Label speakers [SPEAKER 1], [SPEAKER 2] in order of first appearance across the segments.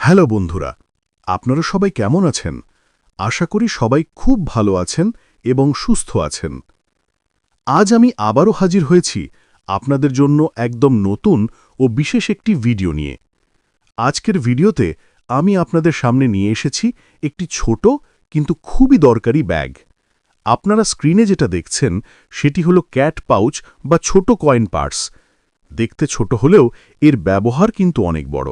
[SPEAKER 1] Hello বন্ধুরা, আপনারা সবাই কেমন আছেন? আশা করি সবাই খুব ভালো আছেন এবং সুস্থ আছেন। আজ আমি আবারও হাজির হয়েছি আপনাদের জন্য একদম নতুন ও বিশেষ একটি ভিডিও নিয়ে। আজকের ভিডিওতে আমি আপনাদের সামনে নিয়ে এসেছি একটি ছোট কিন্তু খুবই দরকারি ব্যাগ। আপনারা স্ক্রিনে যেটা দেখছেন সেটি হলো ক্যাট পাউচ বা ছোট কয়েন পার্স। দেখতে ছোট হলেও এর ব্যবহার কিন্তু অনেক বড়।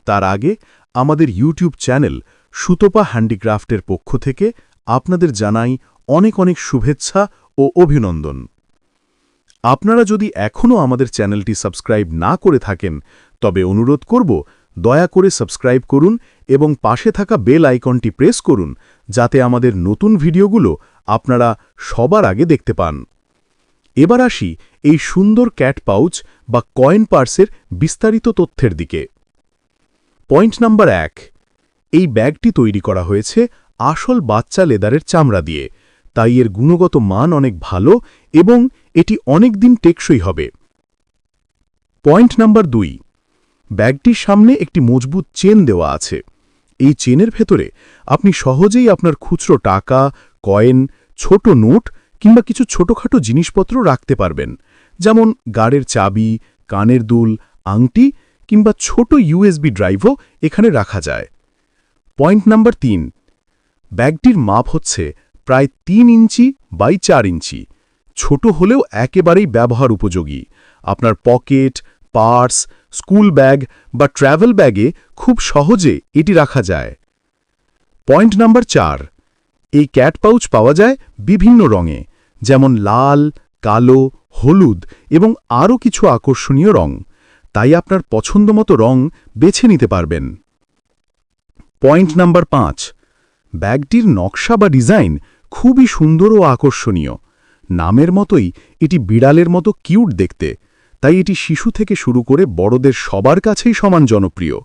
[SPEAKER 1] তার আগে আমাদের ইউটিউব চ্যানেল সুতপা হ্যান্ডিক্রাফটের পক্ষ থেকে আপনাদের জানাই অনেক অনেক শুভেচ্ছা ও অভিনন্দন। আপনারা যদি এখনও আমাদের চ্যানেলটি সাবস্ক্রাইব না করে থাকেন তবে অনুরোধ করব দয়া করে সাবস্ক্রাইব করুন এবং পাশে থাকা বেল আইকনটি প্রেস করুন যাতে আমাদের নতুন ভিডিওগুলো আপনারা সবার আগে দেখতে পান। এবার আসি এই সুন্দর ক্যাট পাউচ বা কয়েন পার্সের বিস্তারিত তথ্যের দিকে। পয়েন্ট নাম্বার 1, এই ব্যাগটি তৈরি করা হয়েছে আসল বাচ্চা লেদারের চামড়া দিয়ে, তাই এর গুণগত মান অনেক ভালো এবং এটি অনেক দিন টেকসই হবে। পয়েন্ট নাম্বার 2, ব্যাগটির সামনে একটি মজবুত চেন দেওয়া আছে। এই চেনের ভেতরে আপনি সহজেই আপনার খুচরো টাকা, কয়েন, ছোট নোট কিংবা কিছু ছোটখাটো জিনিসপত্র রাখতে পারবেন, যেমন গাড়ির চাবি, কানের দুল, আংটি কিংবা ছোট ইউএসবি ড্রাইভও এখানে রাখা যায়। পয়েন্ট নাম্বার 3, ব্যাগটির মাপ হচ্ছে প্রায় 3 ইঞ্চি বাই 4 ইঞ্চি। ছোট হলেও একেবারেই ব্যবহার উপযোগী। আপনার পকেট, পার্স, স্কুল ব্যাগ বা ট্র্যাভেল ব্যাগে খুব সহজে এটি রাখা যায়। পয়েন্ট নাম্বার 4, এই ক্যাট পাউচ পাওয়া যায় বিভিন্ন রঙে, যেমন লাল, কালো, হলুদ এবং আরও কিছু আকর্ষণীয় রং, তাই আপনার পছন্দমতো রং বেছে নিতে পারবেন। পয়েন্ট নাম্বার 5, ব্যাগটির নকশা বা ডিজাইন খুবই সুন্দর ও আকর্ষণীয়। নামের মতোই এটি বিড়ালের মতো কিউট দেখতে, তাই এটি শিশু থেকে শুরু করে বড়দের সবার কাছেই সমান জনপ্রিয়।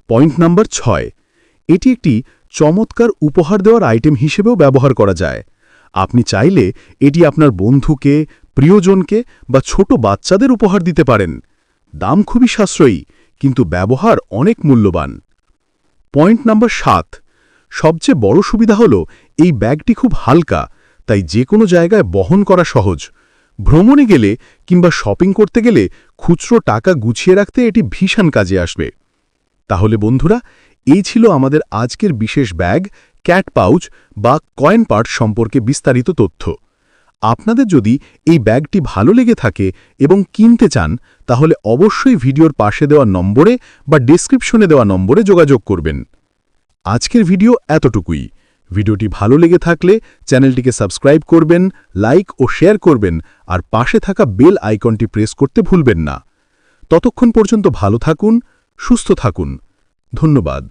[SPEAKER 1] পয়েন্ট নাম্বার 6, এটি একটি চমৎকার উপহার দেওয়ার আইটেম হিসেবেও ব্যবহার করা যায়। আপনি চাইলে এটি আপনার বন্ধুকে, প্রিয়জনকে বা ছোট বাচ্চাদের উপহার দিতে পারেন। দাম খুবই সাশ্রয়ী, কিন্তু ব্যবহার অনেক মূল্যবান। পয়েন্ট নাম্বার 7, সবচেয়ে বড় সুবিধা হল এই ব্যাগটি খুব হালকা, তাই যে কোনো জায়গায় বহন করা সহজ। ভ্রমণে গেলে কিংবা শপিং করতে গেলে খুচরো টাকা গুছিয়ে রাখতে এটি ভীষণ কাজে আসবে। তাহলে বন্ধুরা, এই ছিল আমাদের আজকের বিশেষ ব্যাগ ক্যাট পাউচ বা কয়েন পার্স সম্পর্কে বিস্তারিত তথ্য। আপনাদের যদি এই ব্যাগটি ভালো লেগে থাকে এবং কিনতে চান তাহলে অবশ্যই ভিডিওর পাশে দেওয়া নম্বরে বা ডেসক্রিপশনে দেওয়া নম্বরে যোগাযোগ করবেন। আজকের ভিডিও এতটুকুই। ভিডিওটি ভালো লেগে থাকলে চ্যানেলটিকে সাবস্ক্রাইব করবেন, লাইক ও শেয়ার করবেন আর পাশে থাকা বেল আইকনটি প্রেস করতে ভুলবেন না। ততক্ষণ পর্যন্ত ভালো থাকুন, সুস্থ থাকুন। ধন্যবাদ।